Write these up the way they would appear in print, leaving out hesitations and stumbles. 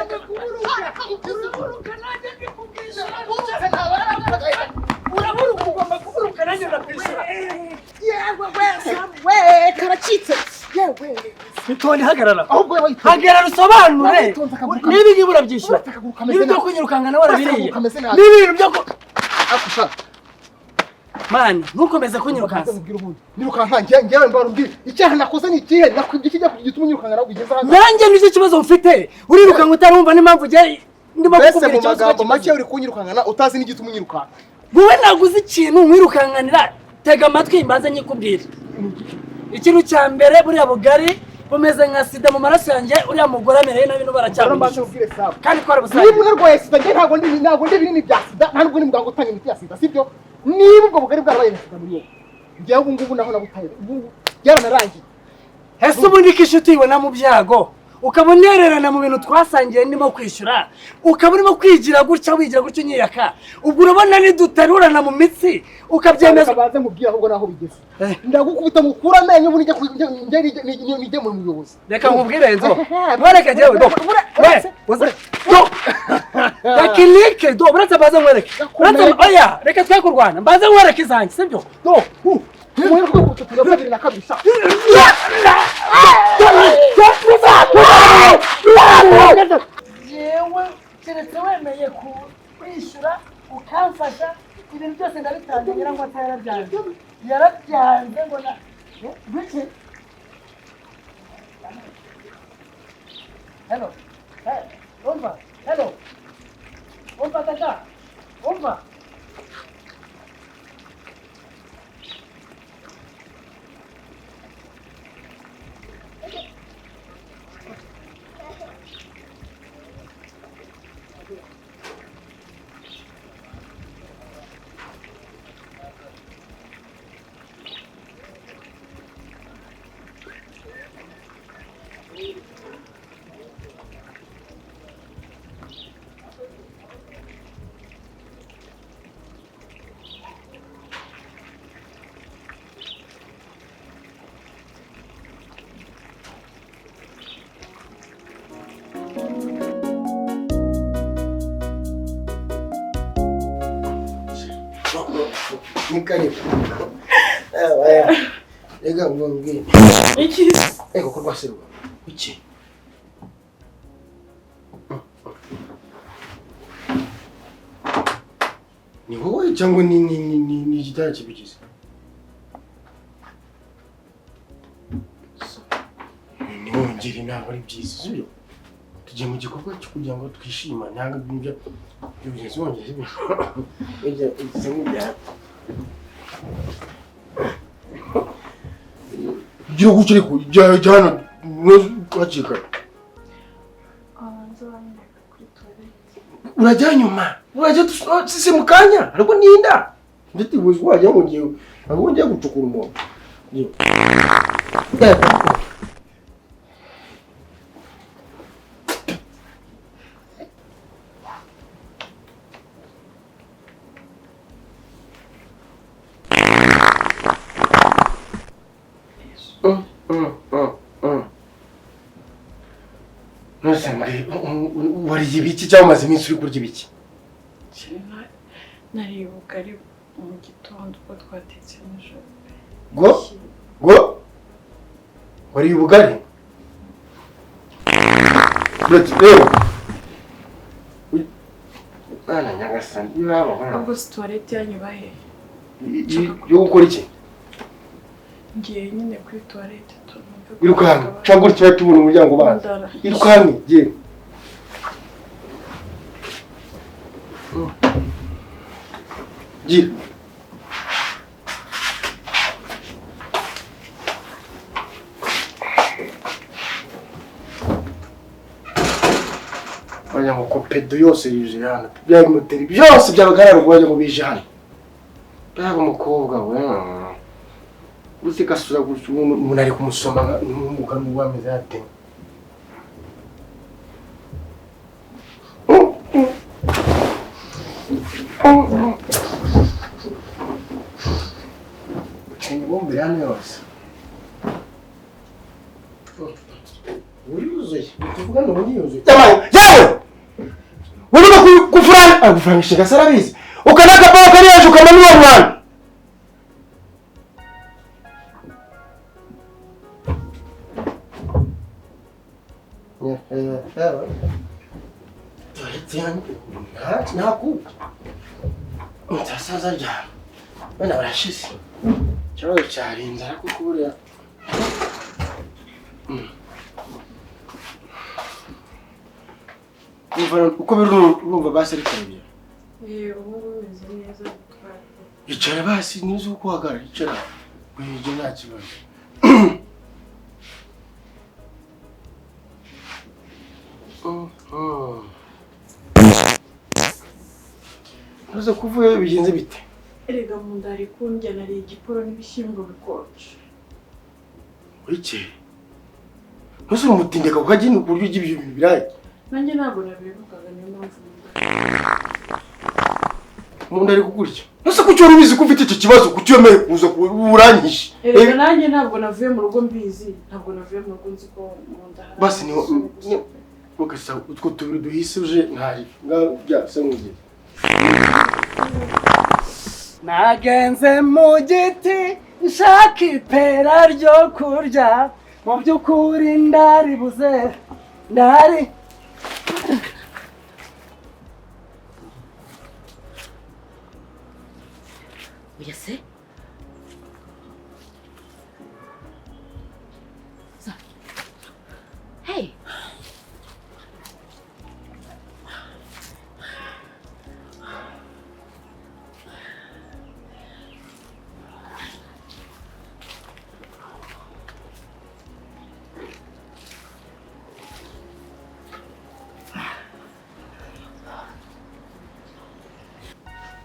kuburuka nanjye ndikubwisha uraburuka ugomba kuburuka nanjye ndakwishyura yewe we karacitse yewe bitone hagarara hagarara usobanure niba ngiye urabyishyura niba byo kunyirukanga nawe warabiriye n'ibintu byo akusha mani ntukomeze kunyirukanga nirukanka ngewe mbarumbye icyaha nakoze ni ikihe nakwibye kijya kugituma nyirukanga nawe ugeze hano nanjye nicyo kibazo ufite urirukanka utarumva n'impamvu ugiye ndimo kukubwira ikibazo magambo make uri kunyirukanga utazi n'igituma nyirukanga wowe naguze ikintu nkwirukanganira tega amatwi mbanze nyikubwira ikintu cya mbere buriya bugari bumeze nka sida mu maraso yanjye uriya mugore amereye nabi no baracyabisha kandi twari busanzwe niba urwaye sida nge ntabwo ndi binini bya sida ntabwo ni muganga utanga imiti ya sida sibyo niba ubwo bugari bwarabaye sida muri wowe ngewe ubu ngubu naho nabutaye byaranarangiye hese ubundi kishuti ibona mu byago ukaba unererana mu bintu twasangiye ndimo kwishyura ukaba urimo kwigira gutya wigira gutya unyiyaka ubwo urabona niduterurana mu mitsi ukabyemeza baze mubwira ahubwo naho bigeze ndagukubita mukura amenyo ubu nijye mu muyobozi reka nkubwire nzo mwereke jewe do takinike do buretse baze mwereke oya reka twe kurwana mbaze mwereke izanjye sibyo do mwereke ko turababiri na kabisa yewe keretse wemeye kwishyura ukamfasha ibintu byose ndabitanze nyirango yarabyanze ngo na biki hello umva hello umva tata umva Nikaribu. Ega ngongwe. Iki? Ego ko rwaseruka. Iki? Ni wowe cyangwa ni igitaya kibigize? Ni wongere ntabwo ari byiza sibyo? Tugiye mu gikorwa cyo kugira ngo twishima ntabwo ibyo bigeze wongere sibyo? Ejya izemujya. Gira gucire ku jana kwacika. Nzabana kuri toilet. Urajya nyuma. Urajya sisi mukanya. Ariko ninda. Nditi wajya ngo ngiye. Abo ngiye gucukura umuntu. Wariye ibiki cyangwa umaze iminsi uri kurya ibiki? Nariye ubugari mu gitondo ubwo twatetse nijoro. Go? Wariye ubugari? Rero. Bana nyagasani yaba. Ubwo toilet yanyu bahe. Yo gukora iki? Ngiye nyine kuri toilet Irukanka, cyangwa cyo tubona umuryango banza. Irukanka, je. Gira. Banya ngo kopedo yose yuje hano. Bya moteri byose byabagarara rwaje ngo bije hano. Byaga umukobwa we. Usikasura umuntu ari kumusoma n'umugabo wameze ate. Bombe hano yose. Uyuzuye. Tuvuga no uyuzuye. Yawe. Urimo kufurana, gufuranisha gasarabizi. Ukanaka baba kari yaje ukamanura mwana. Naku. Mutasaza jya. Bana barashize. Cyaro cyarinze ariko kubura. Uko birumva basi ariko biye. Ubu bimeze neza twate. Icara basi nizo uko hagara icara. Wije nta kibazo. Uza kuvuye bigenze bite? Erega mu ndari kundya nari igiporo n'ibishyimbo bikonje. Urike. Nose umutindeka ukagina uburyo y'ibyo birayi. Nanjye ntabwo nabivugaga niyo mpamvu Munda ari kukurya. Nose kucyo rubizi ko ufite icyo kibazo kucyomeye kuza kuranyisha. Erega nanjye ntabwo navuye mu rugo mbizi, ntabwo navuye mu rugo nzi ko mu ndahara. Basi ni ukasa utwo tubiri duhisuje ntari ngabya samuje. Nagenze mu giti nshaka ipera ryo kurya mu by'ukuri ndaribuze ndari Uyase? Hey!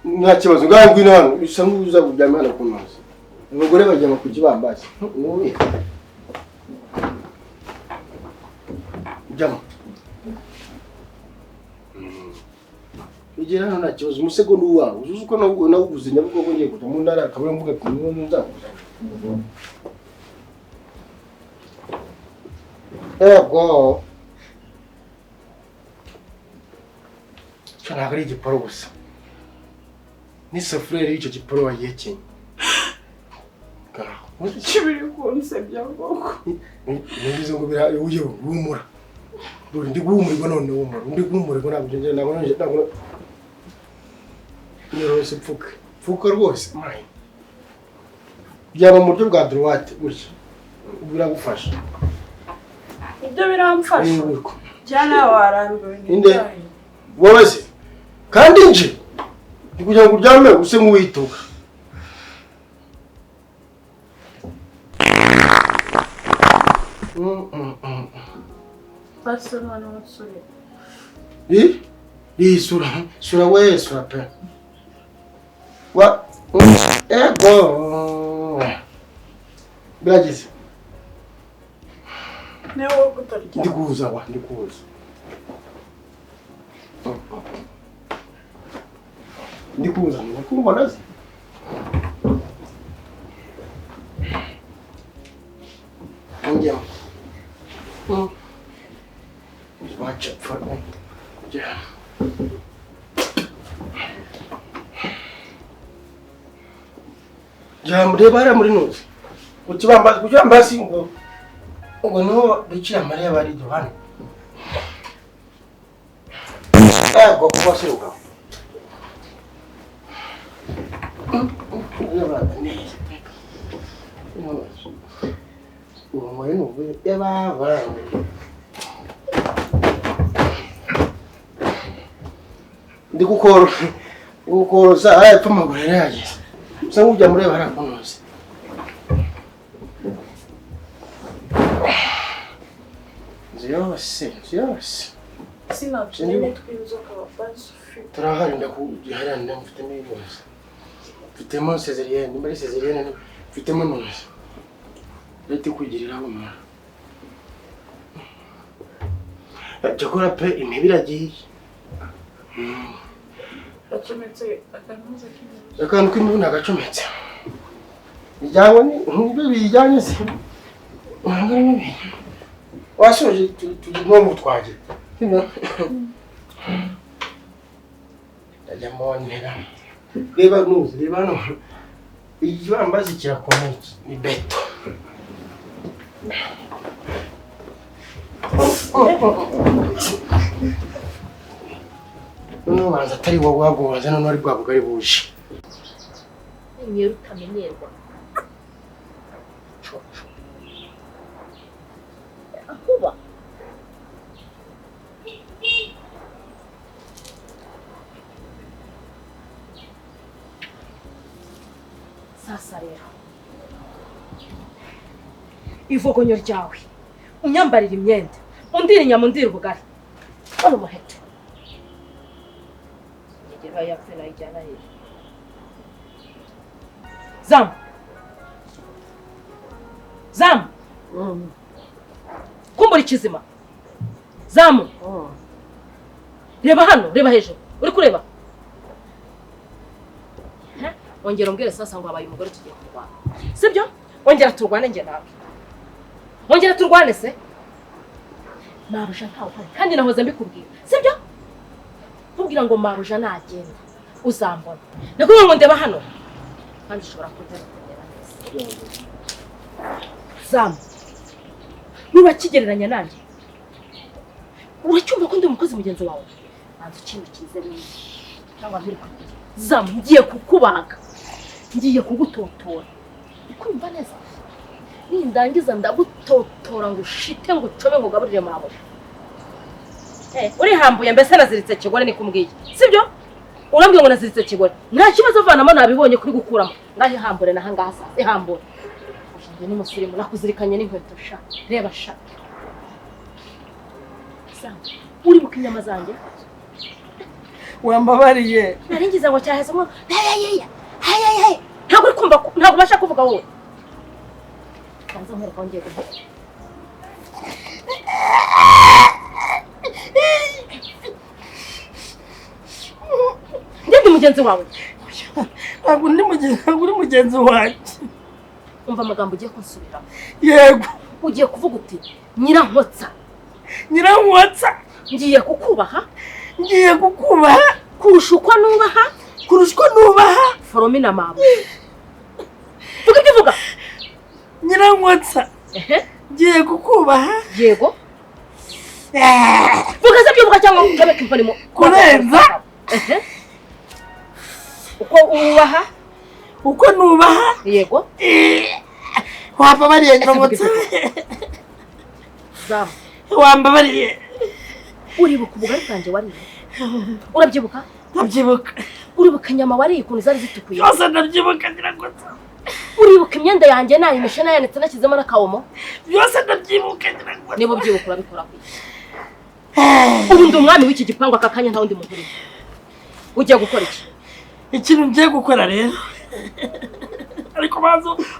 nta kibazo ngaho ngwino hano bisa nk'uza kuryama hano ku mazi abagore bajyama ku kibambasi nubi jama ugera hano nta kibazo umusego ni uwawe uzuze uko nawuguze nyabugogo ngiye kuja mu ndara akabura mvuga ati niwo nzakuza ego ntabwo ari igiporo gusa n'isafuriya y'icyo giporo wagihekenye kibiri kunsebya koko nibize ngo bira uye humura ndi guhumurirwa none humura ndi guhumurirwa ntabwo nje ntabwo nirose pfuka rwose mayi byaba mu buryo bwa droite gutya biragufasha ibyo biramfasha cyane warambiwe inde wowe se kandi nje kugira ngo uryame use nk'uwituka basi none umusore sura we sura pe wa ego biragize newo kutarya ndikuza ndikubona se ongea watch it for me yeah mureba muri nuzi kukibambasi ngo niho bikira Mariya bari Yohana ego kubasiruka ndi gukoroza arapfa amaguru yageze usa nk'ujya mureba harakunoze ziyose sinabyo n'itwinzoka basi turahari ndakugiharanira mfitemo ibibazo mfitemo sezeriyene muri sezeriyene mfitemo nonese leta kwigiriraho umara cyakora pe imibi iragiye acometse akantu k'imibu nagacometse bijyanywe n'ibyo bijyanye se Wasoje tugomba twaje. Ndajamonera. Reba nuzi, reba no. Igibambazi kirakomeye ni beto. Noneho banza atari wowe wagobaza none ari bwa bugari buje. Nyero utamenyerwa. Akuba. Sasa rero. Ivogonyo ryawe. Unyambarira imyenda. Undira inyama undira ubugari. Ono muheto. Igera yapfira ijyana he. Zam. Zam. Kumbura ikizima. Zamu. Reba hano, reba hejuru. Uri kureba? Ongera umbwire sasa ngo abaye umugore tugiye kurwana. Sibyo? Ongera turwane nge nawe. Ongera turwane se? Maruja ntawe kandi nahoze mbikubwira. Sibyo? Tubwira ngo Maruja nagenda. Uzambona. Nakubwira ngo ndeba hano. Kandi ushobora kugera neza. Zamu. Nuba kigereranya nanjye. Uracyumva ko ndi umukozi mugenzi wawe? Banza ikintu kize neza. Cyangwa ntiri kugira. Zamu ngiye kukubaga. Ngiye kugutotora. Ukumva neza? Nindangiza ndagutotora ngo ushite ngo ucome ngo ugaburire Maruja. Uri hambuye mbese naziritse kigore ni kumbwiye. Sibyo? Urambye ngo naziritse kigore. Nta kibazo vanamo nabibonye kuri gukuramo. Ngahe hambure na hanga hasa. Ihambure. Ushinje n'umusirimu nakuzirikanye n'inkweto sha. Reba sha. Sanga. Uri bukinyama zanjye? Wambabariye. Naringize ngo cyaheze ngo hey. Ntabwo uri kumva ntabwo basha kuvuga wowe. Kanza nkwereka ngiye kuvuga. Ndi mugenzi wawe. Ntabwo uri mugenzi wanjye. Umva amagambo ugiye kunsubira. Yego. Ugiye kuvuga uti Nyirankotsa. Nyirankotsa. Ngiye kukubaha. Ngiye kukubaha. Kurusha uko nubaha. Kurusha uko nubaha. Foromina mama. Vuga ibyo vuga. Nyirankotsa. Ngiye kukubaha. Yego. Vuga se byo vuga cyangwa ukabeka impanimo. Kurenza. Uko ubaha. Uko nubaha. Yego. Wambabariye Nyirankotsa. Zamu. Wambabariye. Uribuka ubugari bwanjye wariye? Urabyibuka? Ndabyibuka. Uribuka nyama wariye ukuntu zari zitukuye? Yose ndabyibuka Nyirankotsa. Uribuka imyenda yanjye nayimeshe nayanitse nashyizemo n'akawomo? Yose ndabyibuka Nyirankotsa. Niba ubyibuka urabikora kwiye. Ubu ndi umwami w'iki gipangu aka kanya nta wundi muntu uri. Ugiye gukora iki? Ikintu ngiye gukora rero. Ariko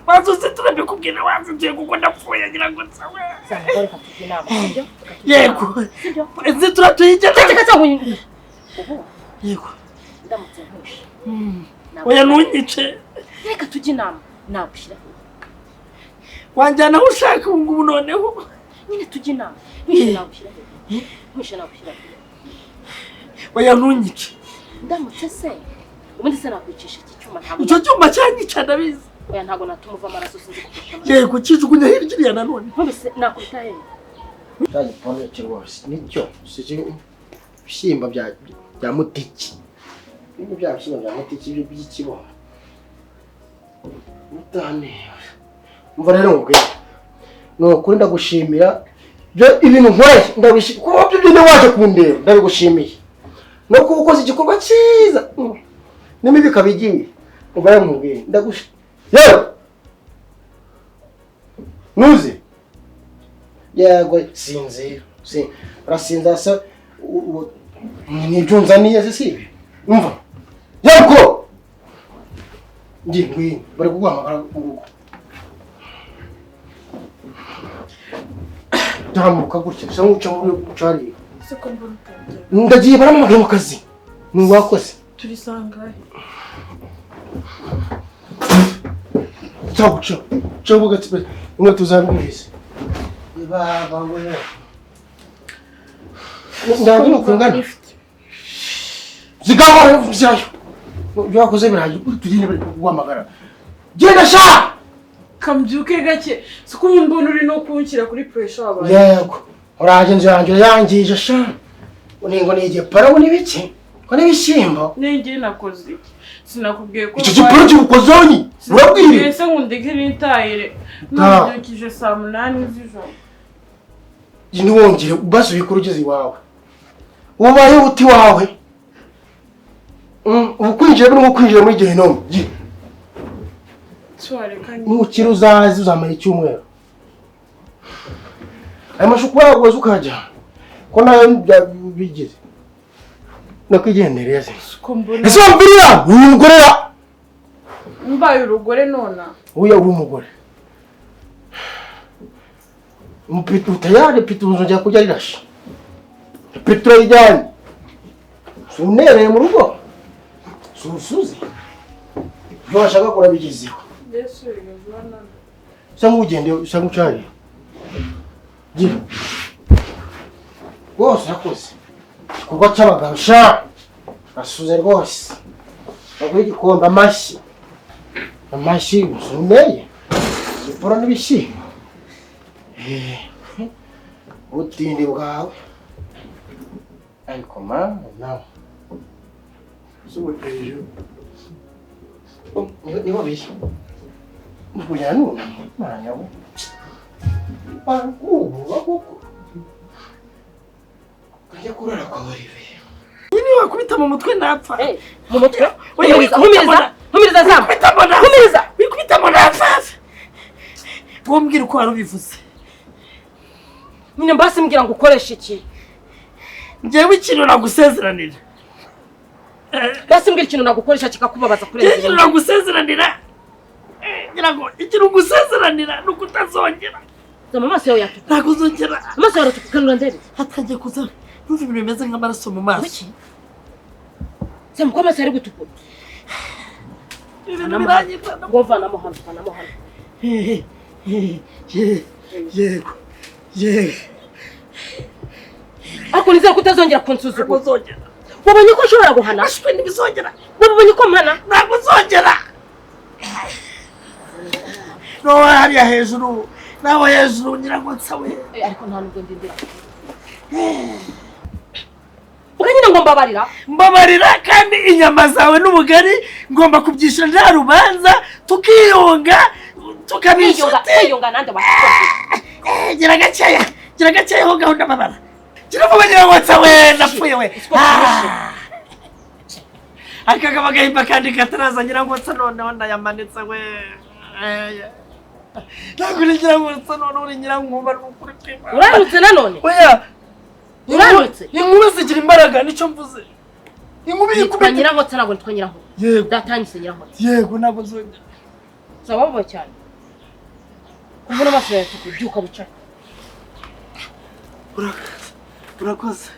bazo ziturabye kubwira wazi ngiye kuko ndapfuye Nyirankotsa we. Sanga reka tujye inama sibyo? Yego. Sibyo? Zitura tuyigeze. Ceceka cyangwa ubu. Yego. Ndamutse nkushe. Oya ntunyice. Reka tujye inama nagushyira. Wanjyana aho ushaka ubu noneho. Nyine tujye inama. Nkushe nagushyira. Nkushe nagushyira. Oya ntunyice. Ndamutse se. Ubundi se nakwicisha iki cyuma ntabwo. Icyo cyuma cyanyica ndabizi. Oya ntago natuma uva amaraso sinzi kukusha. Yego kijugunya hirya nanone. Ntumbise nakwita he. Cyane pone cyose nicyo sije bishimba bya mutiki. Ibyo bya bishimba bya mutiki by'ikibo. Mutane. Umva rero ngo no kuri ndagushimira. Byo ibintu nkwaye ndabishimira. Kuba byo waje kundeba ndabigushimiye. No kukoze igikorwa cyiza. Nimi bikabigiye. Ubaye mubwiye ndagushimira. Yewe. Nuzi. Yego sinzi. Rasinza se nijunzaniye se sibi. Umva. Yego. Ngingwi bari kuguhamagara urugo. Ndamuka gutya se nguca muri cyari. Siko mbona. Ndagiye baramamaga mu kazi. Ni wakoze. Turi sangahe? Ciao. Ciao bugatse. Umwe tuzambirize. baba ngoye ndaje nukungana zigahora vyayo byakoze biraje tugende bari kuguhamagara genda sha kambyuke gake siko mbona uri no kunshyira kuri pressure wabaye yego uraje nje yangije sha uningo nije para buni biki ko nibishimbo nenge nakoze sinakubwiye ko iki giporo cy'ubukozoni urabwire ese nkundeke n'itayire nabyukije saa 8 z'ijoro ndi wongere ubasuye kurugeze iwawe ubaye uti wawe ukwinjira bino kwinjira muri gehinomu nukiri uzazi uzamara icyumweru aya mashuku yawe ukajya ko nayo bigeze nakwigendera yaze ese wambirira uyu mugore mbaye urugore nona uya uri umugore mpitu tayari pitu nzongera kujya rirashe pitu yijyanye sunereye mu rugo susuzi ibyo washaka kurabigezeho Yesu yagwana cyangwa ugende cyangwa ucari gira rwose akoze kuko cy'abagabo sha asuze rwose bagura igikombe amashyi suneye siporo n'ibishyimbo ubutindi bwawe ariko mama nawe subuteje niho bishye mvuya nuna manya we bakuko kajya kurara kwa Olivier Nini wakubita mu mutwe napfa mu mutwe humiriza zamu humiriza wikubita mu napfa wombwira uko wari ubivuze nyine mbasi mbwira ngo ukoreshe iki njyewe ikintu nagusezeranira basi mbwira ikintu nagukoresha kikakubabaza kurenza ikintu nagusezeranira ngira ngo ikintu gusezeranira nuko utazongera zama amaso yawe yatuka ntabwo uzongera amaso yawe yatukanura ndebe hatangiye kuza numva ibintu bimeze nk'amaraso mu maso iki zama ko amaso yari gutukura ibintu biranyita ngo vanamo hano yego ariko nizera ko utazongera kunsuzugura uzongera wabonye ko ushobora guhana ashwe ntibizongera wabonye ko mpana ntabwo uzongera no hariya hejuru nawe hejuru ngira ngo nsawe ariko nta nubwo ndindira nyine ngo mbabarira kandi inyama zawe n'ubugari ngomba kubyishyura nta rubanza tukiyunga tukabishyura kwiyunga nande washyira gira gakeya ho gahunda mabara gira vuba ngira ngo nsawe napfuye we akagaba gahimba kandi kataraza ngira ngo nsa noneho ndayamanitse we ntabwo ngira ngo nsa noneho uri nyirankuba n'ukuri kw'Imana uranutse nanone oya uranutse inkuba zigira imbaraga nicyo mvuze inkuba yikubita nyirankotse ntabwo nitwa nyirankotse yego datanyise nyirankotse yego ntabwo nzongera sababu cyane kubona amaso yawe tukubyuka bucana urakoze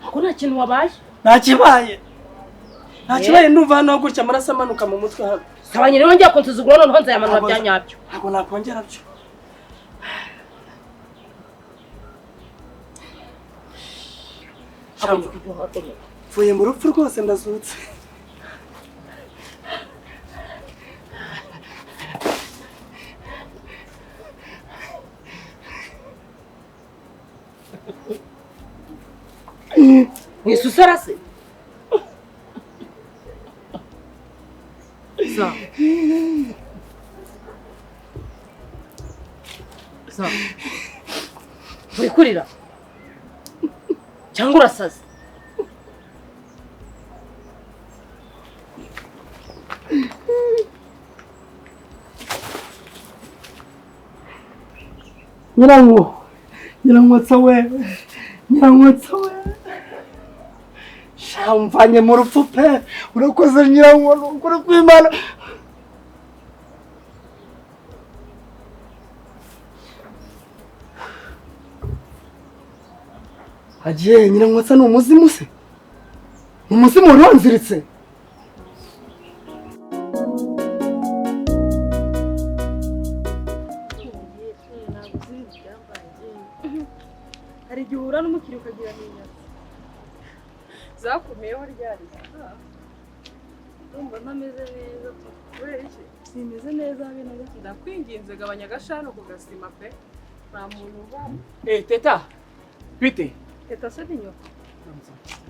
ako nta kintu wabaye ntakibaye ndumva hano gutya amaraso amanuka mu mutwe hano sabanye rero ngiye kunsuzugura noneho nzayamanura bya nyabyo ntabwo nakongera byo mvuye mu rupfu rwose ndazutse mwisusara se uri kurira cyangwa urasaze nyirankotsa we shamvanye mu rupfu pe urakoze nyirankono ukuri kw'Imana agiye nyirankotsa ni umuzimu se ni umuzimu wari wanziritse hari igihe uhura n'umukiriya ukagira n'inyatsi zakumeyeho ryari ndumva ntameze neza kubera iki simeze neza habe na gato ndakwinginze gabanya agashano ku gasima pe nta muntu uvamo teta bite teta se ni nyoko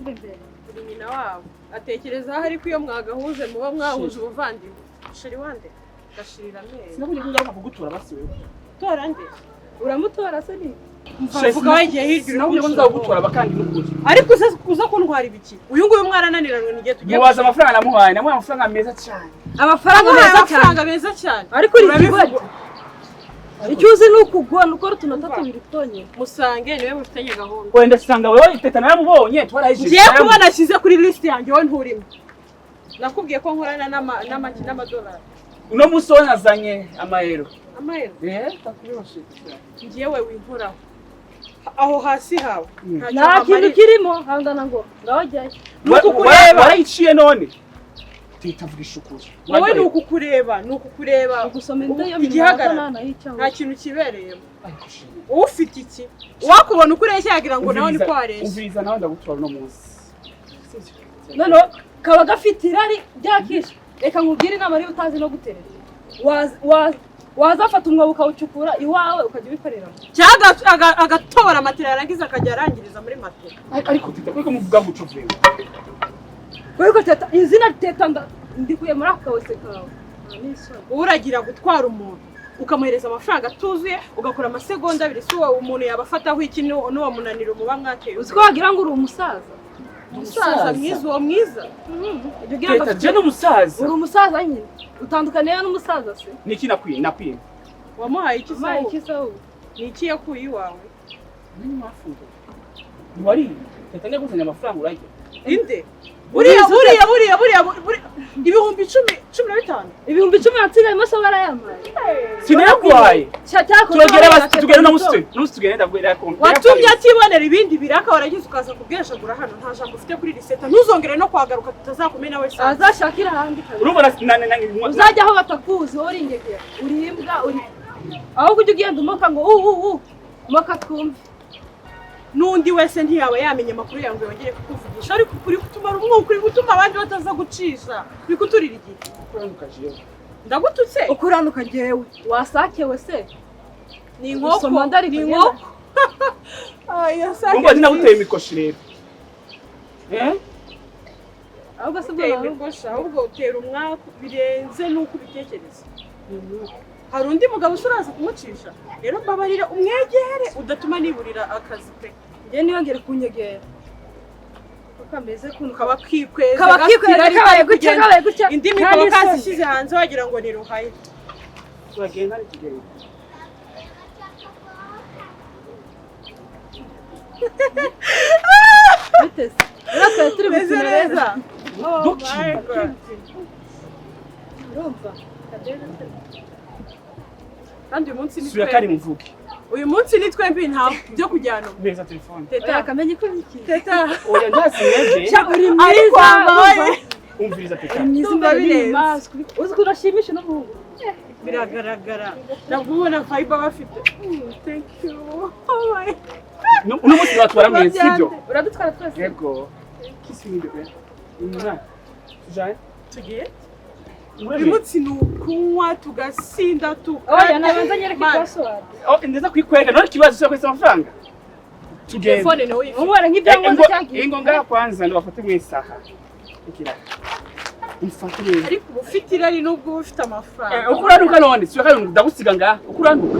mbembere uri nyina wabo atekereza aho ariko iyo mwagahuje muba mwahuje ubuvandimwe sheri wande gashirira amezi sinabonye ko uzamuka kugutura basiwe tora nde uramutora se ni mvuga wagiye hirya sinabonye ko nzagutura abakandi n'ukuri ariko uza kuntwara ibiki uyu nguyu mwarananiranwe n'igihe tugiye mubaza amafaranga namuhaye amafaranga meza cyane amafaranga meza cyane ariko urabivuga icyo uzi ni ukugona ukora utunota tubiri twonyine musange niwe mufitanye gahunda wenda sanga wewe teta naramubonye twarayije ngiye kubona ashyize kuri list yanjye wowe nturimo nakubwiye ko nkorana n'amadolari uno munsi wowe nazanye amayero takubibashe ngiyewe winkoraho aho hasi hawe nta kintu kirimo hangana ngo ngawajyayo nuko kureba warayiciye none titavugisha ukuri wowe nuko kureba gusoma indayo igihagarara nta kintu kibereyemo ufite iki wakubona ukureshya yagira ngo nawe ni kwarenze umviriza nawe ndagutura no munsi none kaba gafite irari ryakisha reka nkubwire inama niba utazi no guterera wazafata umwobo ukawucukura iwawe ukajya ubikorera cyangwa agatobora matera yarangiza akajya arangiriza muri matera ariko teta kuko muvuga ngo ucuvuye kuko teta izina teta ndikuye muri akawese kawe uragira gutwara umuntu ukamuhereza amafaranga atuzuye ugakora amasegonda abiri si uwo umuntu yabafataho iki n'uwo munaniro muba mwateye uzi ko wagira ngo uri umusaza mwiza uwo mwiza teta je n'umusaza uri umusaza nyine utandukaniye n'umusaza se niki nakwiye wamuhaye iki sawo ni iki yakuye iwawe nini mafungo wari teta neguzanya amafaranga urajya inde buriya ibihumbi 15 ibihumbi 10 nsigaye maso barayamaye sinakwaye tugere basi tugere no musi tugere ndabwira ko watumye atibonera ibindi biraka waragize ukaza kubweshagura hano nta jambo ufite kuri riseta ntuzongere no kwagaruka tutazakumena we saza azashakira handi urumva uzajya aho batakuzi wowe ringegera uri imbwa uri aho kujya ugenda umoka ngo moka twumve nundi wese ntiyaba yamenye amakuru yawe yongere kukuvugisha ariko kuri kutumara umwuka uri gutuma abandi bataza gucisha bikuturira igihe ndagututse ukuranuka ngewe wasakewe se ni inkoko ni inkoko umva ninaguteye imikoshi rero ahubwo se bw'imikoshi ahubwo utera umwaku birenze nuko ubitekereza hari undi mugabo usuraza kumucisha rero mbabarira umwegere udatuma niburira akazi pe njye niyongere kunyegera kameze kuntu kaba kikweza kabaye gutya indimi kaba kazishyize hanze wagira ngo ni ruhaye turagenda ari kigeri bitese uratwe turi meze neza urumva kandi uyu munsi ni sura kari muvuge uyu munsi ni twembi nta byo kujyana beza telefone teta akamenye ko iki teta oya ndasineje uri mwiza umviriza teta mwiza birenze uzi ko urashimisha n'umuhungu biragaragara ndabubona fiber bafite thank you oh my uno munsi batwara mwe sibyo uradutwara twese yego kisi ni bebe tujaye tugiye uyu munsi ni ukunywa tugasinda oya nabanza nyereke password ndeza kwikwega none kibazo cyo kwesa amafaranga tugende telefone nawe umwara nk'ibyangombwa cyagiye ingo ngaha kwanza ndabafate mu isaha ikira ariko ufite irari nubwo ufite amafaranga ukuranuka none siyo kandi ndagusiga ngaha ukuranuka